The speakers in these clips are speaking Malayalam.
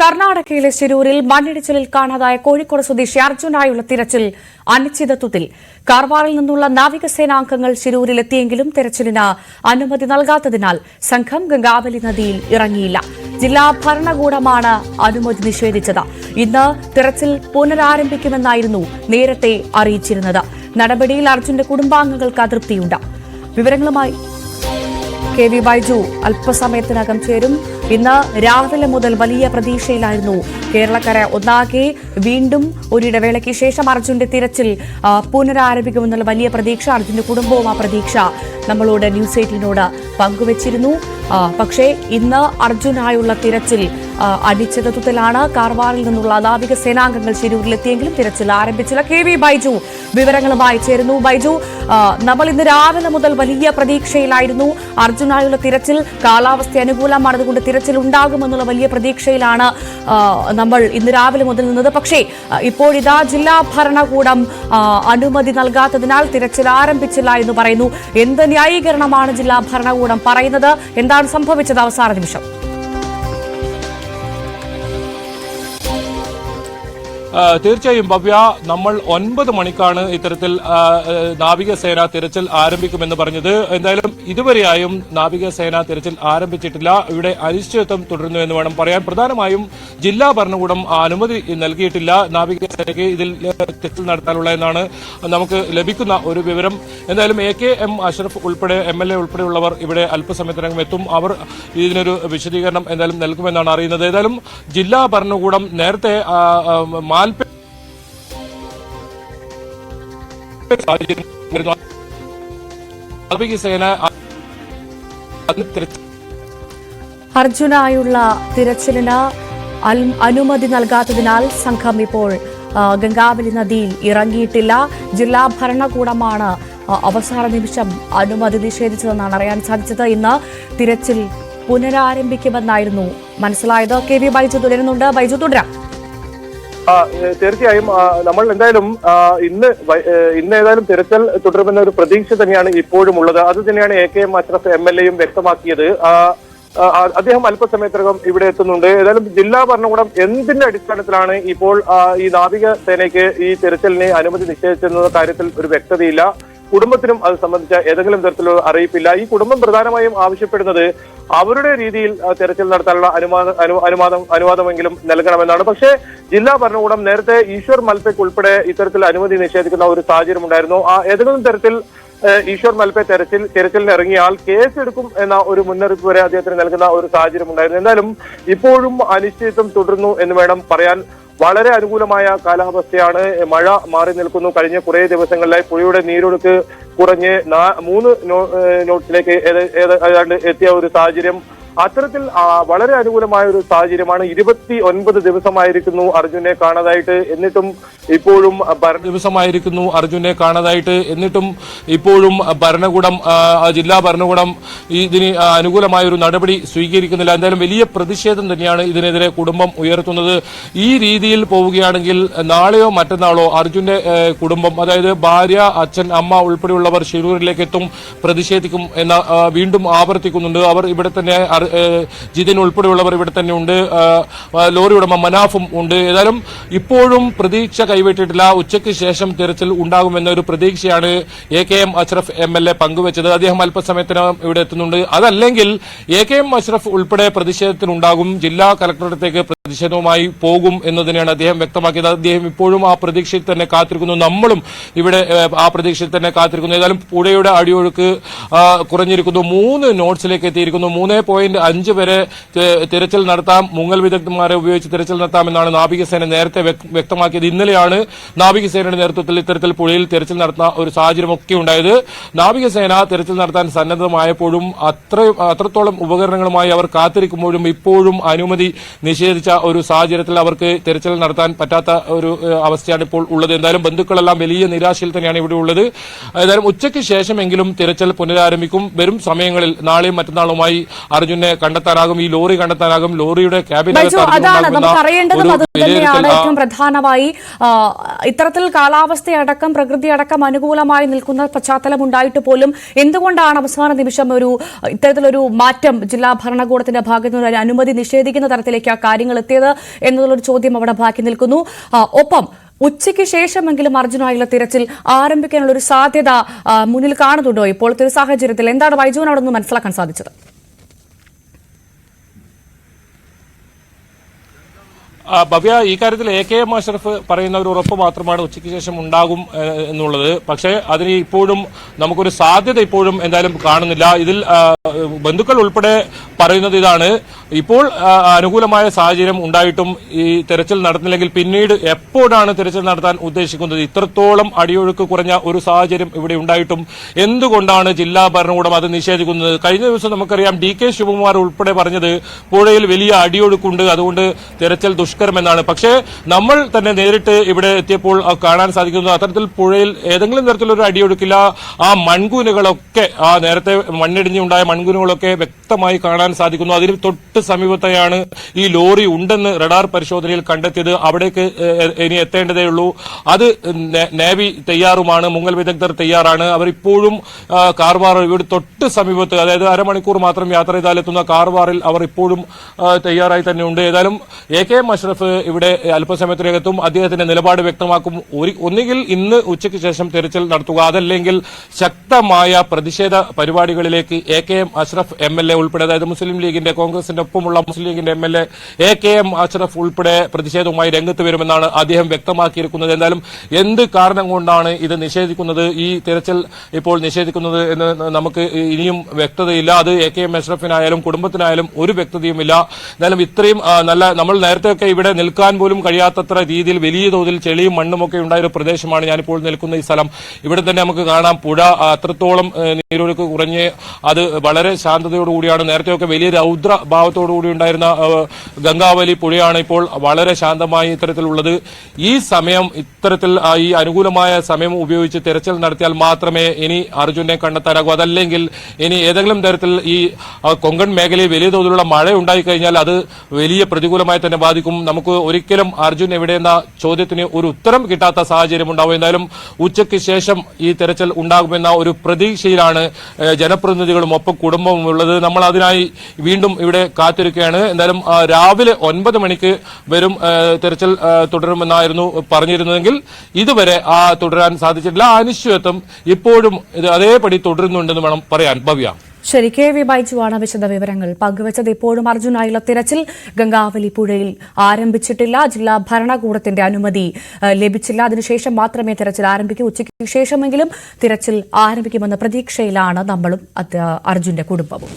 കർണാടകയിലെ ശിരൂരിൽ മണ്ണിടിച്ചിലിൽ കാണാതായ കോഴിക്കോട് സ്വദേശി അർജുനായുള്ള തിരച്ചിൽ അനിശ്ചിതത്വത്തിൽ. കാർവാറിൽ നിന്നുള്ള നാവികസേനാംഗങ്ങൾ ശിരൂരിലെത്തിയെങ്കിലും തെരച്ചിലിന് അനുമതി നൽകാത്തതിനാൽ സംഘം ഗംഗാവലി നദിയിൽ ഇറങ്ങിയില്ല. ജില്ലാ ഭരണകൂടമാണ് അനുമതി നിഷേധിച്ചത്. ഇന്ന് തെരച്ചിൽ പുനരാരംഭിക്കുമെന്നായിരുന്നു നേരത്തെ അറിയിച്ചിരുന്നത്. നടപടിയിൽ അർജുന്റെ കുടുംബാംഗങ്ങൾക്ക് അതൃപ്തിയുണ്ട്. വിവരങ്ങളുമായി കെ വി ബൈജു അല്പസമയത്തിനകം ചേരും. ഇന്ന് രാവിലെ മുതൽ വലിയ പ്രതീക്ഷയിലായിരുന്നു കേരളക്കര ഒന്നാകെ. വീണ്ടും ഒരിടവേളയ്ക്ക് ശേഷം അർജുന്റെ തിരച്ചിൽ പുനരാരംഭിക്കുമെന്നുള്ള വലിയ പ്രതീക്ഷ. അർജുന്റെ കുടുംബവും ആ പ്രതീക്ഷ നമ്മളോട് ന്യൂസ് 18നോട് പങ്കുവച്ചിരുന്നു. പക്ഷേ ഇന്ന് അർജുനായുള്ള തിരച്ചിൽ അനിശ്ചിതത്വത്തിലാണ്. കാർവാറിൽ നിന്നുള്ള നാവിക സേനാംഗങ്ങൾ ശിരൂരിലെത്തിയെങ്കിലും തിരച്ചിൽ ആരംഭിച്ചില്ല. കെ വി ബൈജു വിവരങ്ങളുമായി ചേരുന്നു. ബൈജു, നമ്മൾ ഇന്ന് രാവിലെ മുതൽ വലിയ പ്രതീക്ഷയിലായിരുന്നു. അർജുനായുള്ള തിരച്ചിൽ കാലാവസ്ഥ അനുകൂലമാണ്, അതുകൊണ്ട് തിരച്ചിൽ ഉണ്ടാകുമെന്നുള്ള വലിയ പ്രതീക്ഷയിലാണ് നമ്മൾ ഇന്ന് രാവിലെ മുതൽ നിന്നത്. പക്ഷേ ഇപ്പോഴിതാ ജില്ലാ ഭരണകൂടം അനുമതി നൽകാത്തതിനാൽ തിരച്ചിൽ ആരംഭിച്ചില്ല എന്ന് പറയുന്നു. എന്ത് ന്യായീകരണമാണ് ജില്ലാ ഭരണകൂടം പറയുന്നത്? എന്താണ് സംഭവിച്ചത് അവസാന നിമിഷം? തീർച്ചയായും ഭവ്യ, നമ്മൾ 9 മണിക്കാണ് ഇത്തരത്തിൽ നാവികസേന തിരച്ചിൽ ആരംഭിക്കുമെന്ന് പറഞ്ഞത്. എന്തായാലും ഇതുവരെയായും നാവികസേന തിരച്ചിൽ ആരംഭിച്ചിട്ടില്ല. ഇവിടെ അനിശ്ചിതത്വം തുടരുന്നു എന്ന് വേണം പറയാൻ. പ്രധാനമായും ജില്ലാ ഭരണകൂടം അനുമതി നൽകിയിട്ടില്ല നാവികസേനയ്ക്ക് ഇതിൽ തിരച്ചിൽ നടത്താനുള്ള എന്നാണ് നമുക്ക് ലഭിക്കുന്ന ഒരു വിവരം. എന്തായാലും AKM അഷ്റഫ് ഉൾപ്പെടെ MLA ഉൾപ്പെടെയുള്ളവർ ഇവിടെ അല്പസമയത്തിനകം എത്തും. അവർ ഇതിനൊരു വിശദീകരണം എന്തായാലും നൽകുമെന്നാണ് അറിയുന്നത്. ഏതായാലും ജില്ലാ ഭരണകൂടം നേരത്തെ അർജുനായുള്ള തിരച്ചിലിന് അനുമതി നൽകാത്തതിനാൽ സംഘം ഇപ്പോൾ ഗംഗാവലി നദിയിൽ ഇറങ്ങിയിട്ടില്ല. ജില്ലാ ഭരണകൂടമാണ് അവസാന നിമിഷം അനുമതി നിഷേധിച്ചതെന്നാണ് അറിയാൻ സാധിച്ചത്. ഇന്ന് തിരച്ചിൽ പുനരാരംഭിക്കുമെന്നായിരുന്നു മനസ്സിലായത്. കെ വി ബൈജു തുടരുന്നുണ്ട്. ബൈജു, തുടരാം. തീർച്ചയായും നമ്മൾ എന്തായാലും ഇന്ന് ഏതായാലും തിരച്ചിൽ തുടരുമെന്ന ഒരു പ്രതീക്ഷ തന്നെയാണ് ഇപ്പോഴും ഉള്ളത്. അത് തന്നെയാണ് AKM അഷ്റഫ് MLA വ്യക്തമാക്കിയത്. അദ്ദേഹം അല്പസമയത്തിനകം ഇവിടെ എത്തുന്നുണ്ട്. ഏതായാലും ജില്ലാ ഭരണകൂടം എന്തിന്റെ അടിസ്ഥാനത്തിലാണ് ഇപ്പോൾ ഈ നാവികസേനയ്ക്ക് ഈ തിരച്ചിലിനെ അനുമതി നിഷേധിച്ചെന്ന കാര്യത്തിൽ ഒരു വ്യക്തതയില്ല. കുടുംബത്തിനും അത് സംബന്ധിച്ച ഏതെങ്കിലും തരത്തിലുള്ള അറിയിപ്പില്ല. ഈ കുടുംബം പ്രധാനമായും ആവശ്യപ്പെടുന്നത് അവരുടെ രീതിയിൽ തെരച്ചിൽ നടത്താനുള്ള അനുവാദമെങ്കിലും നൽകണമെന്നാണ്. പക്ഷേ ജില്ലാ ഭരണകൂടം നേരത്തെ ഈശ്വർ മൽപയ്ക്ക് ഉൾപ്പെടെ ഇത്തരത്തിൽ അനുമതി നിഷേധിക്കുന്ന ഒരു സാഹചര്യം ഉണ്ടായിരുന്നു. ഏതെങ്കിലും തരത്തിൽ ഈശ്വർ മൽപെ തെരച്ചിലിന് ഇറങ്ങിയാൽ കേസെടുക്കും എന്ന ഒരു മുന്നറിയിപ്പ് വരെ അദ്ദേഹത്തിന് നൽകുന്ന ഒരു സാഹചര്യം ഉണ്ടായിരുന്നു. എന്തായാലും ഇപ്പോഴും അനിശ്ചിതത്വം തുടരുന്നു എന്ന് വേണം പറയാൻ. വളരെ അനുകൂലമായ കാലാവസ്ഥയാണ്. മഴ മാറി നിൽക്കുന്നു. കഴിഞ്ഞ കുറേ ദിവസങ്ങളിലായി പുഴയുടെ നീരൊഴുക്ക് കുറഞ്ഞ് 3 നോട്ട്സിലേക്ക് ഏതാണ്ട് എത്തിയ ഒരു സാഹചര്യം. അത്തരത്തിൽ വളരെ അനുകൂലമായ ഒരു സാഹചര്യമാണ്. 29 ദിവസമായിരിക്കുന്നു അർജുനെ കാണാതായിട്ട്. എന്നിട്ടും ഇപ്പോഴും ഭരണകൂടം ജില്ലാ ഭരണകൂടം ഇതിന് അനുകൂലമായ ഒരു നടപടി സ്വീകരിക്കുന്നില്ല. എന്തായാലും വലിയ പ്രതിഷേധം തന്നെയാണ് ഇതിനെതിരെ കുടുംബം ഉയർത്തുന്നത്. ഈ രീതിയിൽ പോവുകയാണെങ്കിൽ നാളെയോ മറ്റന്നാളോ അർജുന്റെ കുടുംബം, അതായത് ഭാര്യ, അച്ഛൻ, അമ്മ ഉൾപ്പെടെയുള്ളവർ ശിരൂരിലേക്ക് എത്തും, പ്രതിഷേധിക്കും എന്ന് വീണ്ടും ആവർത്തിക്കുന്നുണ്ട്. അവർ ഇവിടെ തന്നെ, ജിതിൻ ഉൾപ്പെടെയുള്ളവർ ഇവിടെ തന്നെ ഉണ്ട്. ലോറി ഉടമ മനാഫും ഉണ്ട്. ഏതായാലും ഇപ്പോഴും പ്രതീക്ഷ കൈവിട്ടിട്ടില്ല. ഉച്ചയ്ക്ക് ശേഷം തിരച്ചിൽ ഉണ്ടാകുമെന്ന ഒരു പ്രതീക്ഷയാണ് AKM അഷ്റഫ് MLA പങ്കുവച്ചത്. അദ്ദേഹം അല്പസമയത്തിനകം ഇവിടെ എത്തുന്നുണ്ട്. അതല്ലെങ്കിൽ AKM അഷ്റഫ് ഉൾപ്പെടെ പ്രതിഷേധത്തിനുണ്ടാകും. ജില്ലാ കളക്ടറേറ്റിലേക്ക് പ്രതിഷേധവുമായി പോകും എന്നതിനെയാണ് അദ്ദേഹം വ്യക്തമാക്കിയത്. അദ്ദേഹം ഇപ്പോഴും ആ പ്രതീക്ഷയിൽ തന്നെ കാത്തിരിക്കുന്നു. നമ്മളും ഇവിടെ ആ പ്രതീക്ഷയിൽ തന്നെ കാത്തിരിക്കുന്നു. ഏതായാലും പുഴയുടെ അടിയൊഴുക്ക് കുറഞ്ഞിരിക്കുന്നു. 3 നോട്ട്സിലേക്ക് എത്തിയിരിക്കുന്നു. 3.5 വരെ തിരച്ചിൽ നടത്താം, മുങ്ങൽ വിദഗ്ധന്മാരെ ഉപയോഗിച്ച് തിരച്ചിൽ നടത്താമെന്നാണ് നാവികസേന നേരത്തെ വ്യക്തമാക്കിയത്. ഇന്നലെയാണ് നാവികസേനയുടെ നേതൃത്വത്തിൽ ഇത്തരത്തിൽ പുഴയിൽ തിരച്ചിൽ നടത്തുന്ന ഒരു സാഹചര്യമൊക്കെ ഉണ്ടായത്. നാവികസേന തിരച്ചിൽ നടത്താൻ സന്നദ്ധമായപ്പോഴും അത്രത്തോളം ഉപകരണങ്ങളുമായി അവർ കാത്തിരിക്കുമ്പോഴും ഇപ്പോഴും അനുമതി നിഷേധിച്ച ഒരു സാഹചര്യത്തിൽ അവർക്ക് തിരച്ചിൽ നടത്താൻ പറ്റാത്ത ഒരു അവസ്ഥയാണ് ഇപ്പോൾ ഉള്ളത്. എന്തായാലും ബന്ധുക്കളെല്ലാം വലിയ നിരാശയിൽ തന്നെയാണ് ഇവിടെ ഉള്ളത്. ഏതായാലും ഉച്ചയ്ക്ക് ശേഷമെങ്കിലും തിരച്ചിൽ പുനരാരംഭിക്കും. വരും സമയങ്ങളിൽ നാളെയും മറ്റന്നാളുമായി അർജുനെ കണ്ടെത്താനാകും, ഈ ലോറി കണ്ടെത്താനാകും. ലോറിയുടെ ഏറ്റവും പ്രധാനമായി ഇത്തരത്തിൽ കാലാവസ്ഥയടക്കം പ്രകൃതിയടക്കം അനുകൂലമായി നിൽക്കുന്ന പശ്ചാത്തലം ഉണ്ടായിട്ട് പോലും എന്തുകൊണ്ടാണ് അവസാന നിമിഷം ഇത്തരത്തിലൊരു മാറ്റം ജില്ലാ ഭരണകൂടത്തിന്റെ ഭാഗത്തു നിന്ന് അനുമതി നിഷേധിക്കുന്ന തരത്തിലേക്ക് ആ കാര്യങ്ങൾ എത്തിയത്? നടത്തിയത് എന്നുള്ളൊരു ചോദ്യം അവിടെ ബാക്കി നിൽക്കുന്നു. ഒപ്പം ഉച്ചയ്ക്ക് ശേഷമെങ്കിലും അർജുനായുള്ള തിരച്ചിൽ ആരംഭിക്കാനുള്ള ഒരു സാധ്യത മുന്നിൽ കാണുന്നുണ്ടോ? ഇപ്പോഴത്തെ ഒരു സാഹചര്യത്തിൽ എന്താണ് ബൈജുവിന് അവിടെ നിന്ന് മനസ്സിലാക്കാൻ സാധിച്ചത്? ഭവ്യ, ഈ കാര്യത്തിൽ AKM അഷ്റഫ് പറയുന്ന ഒരു ഉറപ്പ് മാത്രമാണ് ഉച്ചയ്ക്ക് ശേഷം ഉണ്ടാകും എന്നുള്ളത്. പക്ഷേ അതിന് ഇപ്പോഴും നമുക്കൊരു സാധ്യത ഇപ്പോഴും എന്തായാലും കാണുന്നില്ല. ഇതിൽ ബന്ധുക്കൾ ഉൾപ്പെടെ പറയുന്നത് ഇതാണ്: ഇപ്പോൾ അനുകൂലമായ സാഹചര്യം ഉണ്ടായിട്ടും ഈ തെരച്ചിൽ നടത്തുന്നില്ലെങ്കിൽ പിന്നീട് എപ്പോഴാണ് തെരച്ചിൽ നടത്താൻ ഉദ്ദേശിക്കുന്നത്? ഇത്രത്തോളം അടിയൊഴുക്ക് കുറഞ്ഞ ഒരു സാഹചര്യം ഇവിടെ ഉണ്ടായിട്ടും എന്തുകൊണ്ടാണ് ജില്ലാ ഭരണകൂടം അത് നിഷേധിക്കുന്നത്? കഴിഞ്ഞ ദിവസം നമുക്കറിയാം DK ശിവകുമാർ ഉൾപ്പെടെ പറഞ്ഞത് പുഴയിൽ വലിയ അടിയൊഴുക്കുണ്ട്, അതുകൊണ്ട് തെരച്ചിൽ ദുഷ്കരമെന്നാണ്. പക്ഷേ നമ്മൾ തന്നെ നേരിട്ട് ഇവിടെ എത്തിയപ്പോൾ കാണാൻ സാധിക്കുന്നു അത്തരത്തിൽ പുഴയിൽ ഏതെങ്കിലും തരത്തിലൊരു അടിയൊഴുക്കില്ല. ആ മൺകൂനുകളൊക്കെ, ആ നേരത്തെ മണ്ണിടിഞ്ഞുണ്ടായ മൺകൂനുകളൊക്കെ വ്യക്തമായി കാണാൻ സാധിക്കുന്നു. അതിന് തൊട്ട് സമീപത്തെയാണ് ഈ ലോറി ഉണ്ടെന്ന് റഡാർ പരിശോധനയിൽ കണ്ടെത്തിയത്. അവിടേക്ക് ഇനി എത്തേണ്ടതേ ഉള്ളൂ. അത് നേവി തയ്യാറുമാണ്, മുങ്ങൽ വിദഗ്ധർ തയ്യാറാണ്. അവർ ഇപ്പോഴും കാർവാർ ഇവിടെ തൊട്ട് സമീപത്ത്, അതായത് അരമണിക്കൂർ മാത്രം യാത്ര ചെയ്താലെത്തുന്ന കാർവാറിൽ അവർ ഇപ്പോഴും തയ്യാറായി തന്നെയുണ്ട്. ഏതായാലും AKM അഷ്റഫ് ഇവിടെ അല്പസമയത്തിനകത്തും അദ്ദേഹത്തിന്റെ നിലപാട് വ്യക്തമാക്കും. ഒന്നുകിൽ ഇന്ന് ഉച്ചയ്ക്ക് ശേഷം തെരച്ചിൽ നടത്തുക, അതല്ലെങ്കിൽ ശക്തമായ പ്രതിഷേധ പരിപാടികളിലേക്ക് AKM അഷ്റഫ് MLA ഉൾപ്പെടെ, അതായത് മുസ്ലിം ലീഗിന്റെ, കോൺഗ്രസിന്റെ ഒപ്പമുള്ള മുസ്ലിം ലീഗിന്റെ MLA AKM അഷ്റഫ് ഉൾപ്പെടെ പ്രതിഷേധവുമായി രംഗത്ത് വരുമെന്നാണ് അദ്ദേഹം വ്യക്തമാക്കിയിരിക്കുന്നത്. എന്തായാലും എന്ത് കാരണം കൊണ്ടാണ് ഇത് നിഷേധിക്കുന്നത്, ഈ തെരച്ചിൽ ഇപ്പോൾ നിഷേധിക്കുന്നത് എന്ന് നമുക്ക് ഇനിയും വ്യക്തതയില്ല. അത് AKM അഷ്റഫിനായാലും കുടുംബത്തിനായാലും ഒരു വ്യക്തതയുമില്ല. എന്തായാലും ഇത്രയും നല്ല, നമ്മൾ നേരത്തെയൊക്കെ ഇവിടെ നിൽക്കാൻ പോലും കഴിയാത്തത്ര രീതിയിൽ വലിയ തോതിൽ ചെളിയും മണ്ണുമൊക്കെ ഉണ്ടായ ഒരു പ്രദേശമാണ് ഞാനിപ്പോൾ നിൽക്കുന്ന ഈ സ്ഥലം. ഇവിടെ തന്നെ നമുക്ക് കാണാം പുഴ അത്രത്തോളം നീരൊഴുക്ക് കുറഞ്ഞ് അത് വളരെ ശാന്തതയോടുകൂടിയാണ്. നേരത്തെയൊക്കെ വലിയ രൗദ്ര ഭാവത്തോടുകൂടി ഉണ്ടായിരുന്ന ഗംഗാവലി പുഴയാണ് ഇപ്പോൾ വളരെ ശാന്തമായി ഇത്തരത്തിലുള്ളത്. ഈ സമയം ഇത്തരത്തിൽ ഈ അനുകൂലമായ സമയം ഉപയോഗിച്ച് തെരച്ചിൽ നടത്തിയാൽ മാത്രമേ ഇനി അർജുനെ കണ്ടെത്താനാകൂ. അതല്ലെങ്കിൽ ഇനി ഏതെങ്കിലും തരത്തിൽ ഈ കൊങ്കൺ മേഖലയിൽ വലിയ തോതിലുള്ള മഴ ഉണ്ടായിക്കഴിഞ്ഞാൽ അത് വലിയ പ്രതികൂലമായി തന്നെ ബാധിക്കും. നമുക്ക് ഒരിക്കലും അർജുൻ എവിടെയെന്ന ചോദ്യത്തിന് ഒരു ഉത്തരം കിട്ടാത്ത സാഹചര്യം ഉണ്ടാവും. എന്തായാലും ഉച്ചയ്ക്ക് ശേഷം ഈ തെരച്ചിൽ ഉണ്ടാകുമെന്ന ഒരു പ്രതീക്ഷയിലാണ് ജനപ്രതിനിധികളും ഒപ്പം കുടുംബവും ഉള്ളത്. നമ്മൾ അതിനായി വീണ്ടും ഇവിടെ കാത്തിരിക്കുകയാണ്. എന്തായാലും രാവിലെ 9 മണിക്ക് വരും തെരച്ചിൽ തുടരുമെന്നായിരുന്നു പറഞ്ഞിരുന്നതെങ്കിൽ ഇതുവരെ തുടരാൻ സാധിച്ചിട്ടില്ല. അനിശ്ചിതത്വം ഇപ്പോഴും ഇത് അതേപടി തുടരുന്നുണ്ടെന്ന് വേണം പറയാൻ. ഭവ്യ, ശരി, KV ബൈജുവാണ് വിശദ വിവരങ്ങൾ പങ്കുവച്ചത്. ഇപ്പോഴും അർജുനായുള്ള തിരച്ചിൽ ഗംഗാവലി പുഴയിൽ ആരംഭിച്ചിട്ടില്ല. ജില്ലാ ഭരണകൂടത്തിന്റെ അനുമതി ലഭിച്ചില്ല. അതിനുശേഷം മാത്രമേ തിരച്ചിൽ ആരംഭിക്കൂ. ഉച്ചയ്ക്ക് ശേഷമെങ്കിലും തിരച്ചിൽ ആരംഭിക്കുമെന്ന പ്രതീക്ഷയിലാണ് നമ്മളും അർജുന്റെ കുടുംബവും.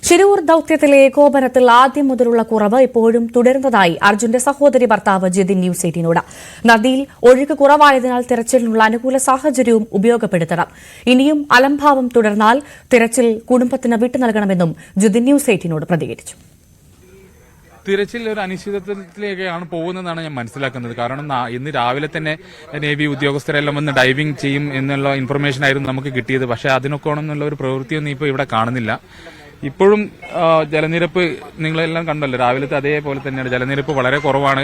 ശിരൂർ ദൌത്യത്തിലെ ഏകോപനത്തിൽ ആദ്യം മുതലുള്ള കുറവ് ഇപ്പോഴും തുടരുന്നതായി അർജുന്റെ സഹോദരി ഭർത്താവ് ജിതിൻ ന്യൂസ് 18നോട്. നദിയിൽ ഒഴുക്ക് കുറവായതിനാൽ തിരച്ചിലിനുള്ള അനുകൂല സാഹചര്യവും ഉപയോഗപ്പെടുത്തണം. ഇനിയും അലംഭാവം തുടർന്നാൽ തിരച്ചിൽ കുടുംബത്തിന് വിട്ടു നൽകണമെന്നും ജിതിൻ ന്യൂസ് 18നോട് പ്രതികരിച്ചു. തിരച്ചിൽ ഒരു അനിശ്ചിതത്വത്തിലേക്കാണ് പോകുന്നതെന്നാണ് ഞാൻ മനസ്സിലാക്കുന്നത്. കാരണം ഇന്ന് രാവിലെ തന്നെ നേവി ഉദ്യോഗസ്ഥരെല്ലാം വന്ന് ഡൈവിംഗ് ചെയ്യും എന്നുള്ള ഇൻഫർമേഷൻ ആയിരുന്നു നമുക്ക് കിട്ടിയത്. പക്ഷെ അതിനൊക്കെ എന്നുള്ള ഒരു പ്രവൃത്തിയൊന്നും ഇപ്പോൾ ഇവിടെ കാണുന്നില്ല. ഇപ്പോഴും ജലനിരപ്പ് നിങ്ങളെല്ലാം കണ്ടല്ലോ, രാവിലത്തെ അതേപോലെ തന്നെയാണ്. ജലനിരപ്പ് വളരെ കുറവാണ്,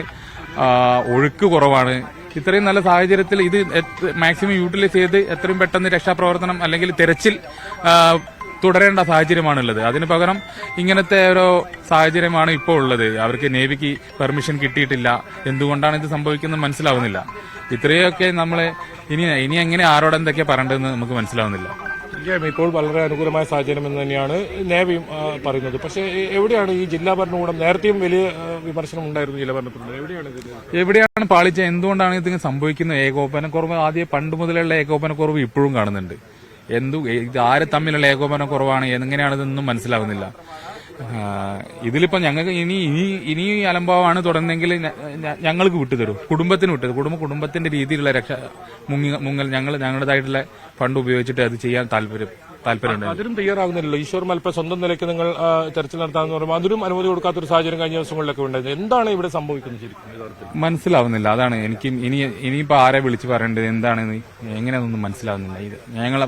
ഒഴുക്ക് കുറവാണ്. ഇത്രയും നല്ല സാഹചര്യത്തിൽ ഇത് മാക്സിമം യൂട്ടിലൈസ് ചെയ്ത് എത്രയും പെട്ടെന്ന് രക്ഷാപ്രവർത്തനം അല്ലെങ്കിൽ തെരച്ചിൽ തുടരേണ്ട സാഹചര്യമാണുള്ളത്. അതിന് പകരം ഇങ്ങനത്തെ ഒരു സാഹചര്യമാണ് ഇപ്പോൾ ഉള്ളത്. അവർക്ക് നേവിക്ക് പെർമിഷൻ കിട്ടിയിട്ടില്ല. എന്തുകൊണ്ടാണ് ഇത് സംഭവിക്കുന്നത് മനസ്സിലാവുന്നില്ല. ഇത്രയൊക്കെ നമ്മളെ ഇനി എങ്ങനെ ആരോട് എന്തൊക്കെയാ പറയേണ്ടതെന്ന് നമുക്ക് മനസ്സിലാവുന്നില്ല. ഇപ്പോൾ വളരെ അനുകൂലമായ സാഹചര്യം എന്ന് തന്നെയാണ് നേവിയും പറയുന്നത്. പക്ഷേ എവിടെയാണ് ഈ ജില്ലാ ഭരണകൂടം? നേരത്തെയും വലിയ വിമർശനം ഉണ്ടായിരുന്നു ജില്ലാ ഭരണകൂടം. എവിടെയാണ് പാളിച്ച? എന്തുകൊണ്ടാണ് ഇതിങ്ങനെ സംഭവിക്കുന്നത്? ഏകോപനക്കുറവ് ആദ്യം പണ്ട് മുതലുള്ള ഏകോപനക്കുറവ് ഇപ്പോഴും കാണുന്നുണ്ട്. ഇത് ആര് തമ്മിലുള്ള ഏകോപനക്കുറവാണ്, എങ്ങനെയാണിതൊന്നും മനസ്സിലാവുന്നില്ല. ഇതിലിപ്പോ ഞങ്ങൾക്ക് ഇനി അലംഭാവമാണ് തുടർന്നെങ്കിൽ ഞങ്ങൾക്ക് വിട്ടുതരും, കുടുംബത്തിന് വിട്ടുതരും. കുടുംബത്തിന്റെ രീതിയിലുള്ള മുങ്ങൽ ഞങ്ങളുടേതായിട്ടുള്ള ഫണ്ട് ഉപയോഗിച്ചിട്ട് അത് ചെയ്യാൻ താല്പര്യമുണ്ട്. അതിനും തയ്യാറാകുന്നില്ലല്ലോ. ഈശ്വർ മൽപ്പ സ്വന്തം നിലയ്ക്ക് നിങ്ങൾ തെരച്ചിൽ നടത്താമെന്ന് പറയുമ്പോൾ അതിനും അനുമതി കൊടുക്കാത്തൊരു സാഹചര്യം കഴിഞ്ഞ ദിവസങ്ങളിലൊക്കെ ഉണ്ടായത്. എന്താണ് ഇവിടെ സംഭവിക്കുന്നത് ശരിക്കും മനസ്സിലാവുന്നില്ല. അതാണ് എനിക്ക് ഇനിയിപ്പോ ആരെ വിളിച്ച് പറയേണ്ടത്, എന്താണ് എങ്ങനെയാണെന്നൊന്നും മനസ്സിലാവുന്നില്ല. ഇത് ഞങ്ങൾ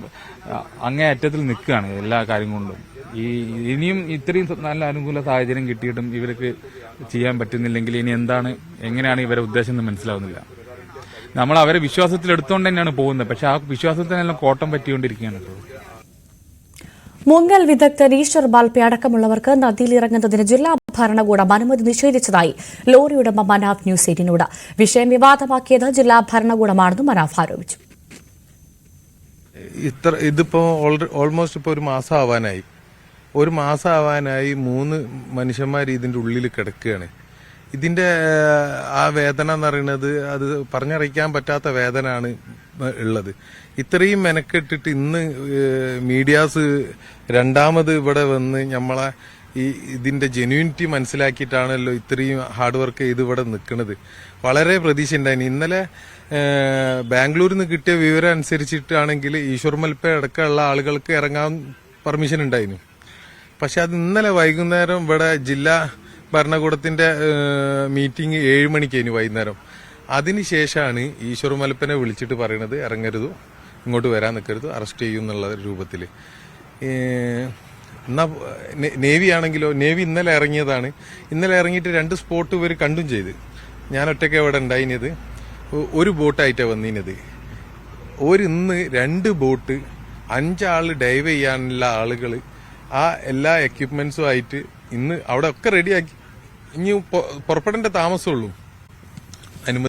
അങ്ങേ അറ്റത്തിൽ നിൽക്കുകയാണ് എല്ലാ കാര്യം കൊണ്ടും. ഇനിയും ഇത്രയും നല്ല അനുകൂല സാഹചര്യം കിട്ടിയിട്ടും ഇവർക്ക് ചെയ്യാൻ പറ്റുന്നില്ലെങ്കിൽ ഇനി എങ്ങനെയാണ് ഇവരെ ഉദ്ദേശം എന്ന് മനസ്സിലാവുന്നില്ല. നമ്മൾ അവരെ വിശ്വാസത്തിൽ എടുത്തുകൊണ്ട് തന്നെയാണ് പോകുന്നത്. പക്ഷെ ആ വിശ്വാസത്തിനെല്ലാം കോട്ടം പറ്റിക്കൊണ്ടിരിക്കുകയാണ്. മുങ്ങൽ വിദഗ്ധർ ഈശ്വർ ബാൽപെ അടക്കമുള്ളവർക്ക് നദിയിലിറങ്ങുന്നതിന് ജില്ലാ ഭരണകൂടം അനുമതി നിഷേധിച്ചതായി ലോറി ഉടമ മനാഫ് ന്യൂസ് 18നോട്. വിഷയം വിവാദമാക്കിയത് ജില്ലാ ഭരണകൂടമാണെന്നും മനാഫ് ആരോപിച്ചു. ഇതിപ്പോ ഓൾമോസ്റ്റ് ഇപ്പോൾ ഒരു മാസം ആവാനായി 3 മനുഷ്യന്മാർ ഇതിന്റെ ഉള്ളിൽ കിടക്കുകയാണ്. ഇതിന്റെ ആ വേദന എന്ന് പറയുന്നത് അത് പറഞ്ഞറിയിക്കാൻ പറ്റാത്ത വേദനയാണ് ഉള്ളത്. ഇത്രയും മെനക്കെട്ടിട്ട് ഇന്ന് മീഡിയാസ് രണ്ടാമത് ഇവിടെ വന്ന് നമ്മളെ ഇതിന്റെ ജെന്യൂനിറ്റി മനസ്സിലാക്കിയിട്ടാണല്ലോ ഇത്രയും ഹാർഡ് വർക്ക് ചെയ്ത് ഇവിടെ നിൽക്കുന്നത്. വളരെ പ്രതീക്ഷ ഉണ്ടായിന്. ഇന്നലെ ബാംഗ്ലൂരിൽ നിന്ന് കിട്ടിയ വിവരം അനുസരിച്ചിട്ടാണെങ്കിൽ ഈശ്വർ മൽപ്പ അടക്കമുള്ള ആളുകൾക്ക് ഇറങ്ങാൻ പെർമിഷൻ ഉണ്ടായിരുന്നു. പക്ഷെ അത് ഇന്നലെ വൈകുന്നേരം ഇവിടെ ജില്ലാ ഭരണകൂടത്തിന്റെ മീറ്റിംഗ് 7 മണിക്കായിരുന്നു വൈകുന്നേരം. അതിനുശേഷമാണ് ഈശ്വർ മൽപ്പനെ വിളിച്ചിട്ട് പറയുന്നത് ഇറങ്ങരുത്, ഇങ്ങോട്ട് വരാൻ നിൽക്കരുത്, അറസ്റ്റ് ചെയ്യും എന്നുള്ള രൂപത്തിൽ. എന്നാ നേവി ആണെങ്കിലോ, നേവി ഇന്നലെ ഇറങ്ങിയതാണ്. ഇന്നലെ ഇറങ്ങിയിട്ട് 2 സ്പോട്ട് ഇവർ കണ്ടും ചെയ്ത്. ഞാൻ ഒറ്റയ്ക്ക് അവിടെ ഉണ്ടായിരുന്നത്. ഒരു ബോട്ടായിട്ടാണ് വന്നിരുന്നത്. ഇന്ന് 2 ബോട്ട് 5 ആള് ഡൈവ് ചെയ്യാനുള്ള ആളുകൾ ആ എല്ലാ എക്യുപ്മെന്റ്സും ആയിട്ട് ഇന്ന് അവിടെ ഒക്കെ റെഡിയാക്കി. ഇനി പുറപ്പെടേണ്ട താമസമുള്ളൂ. അനുമതി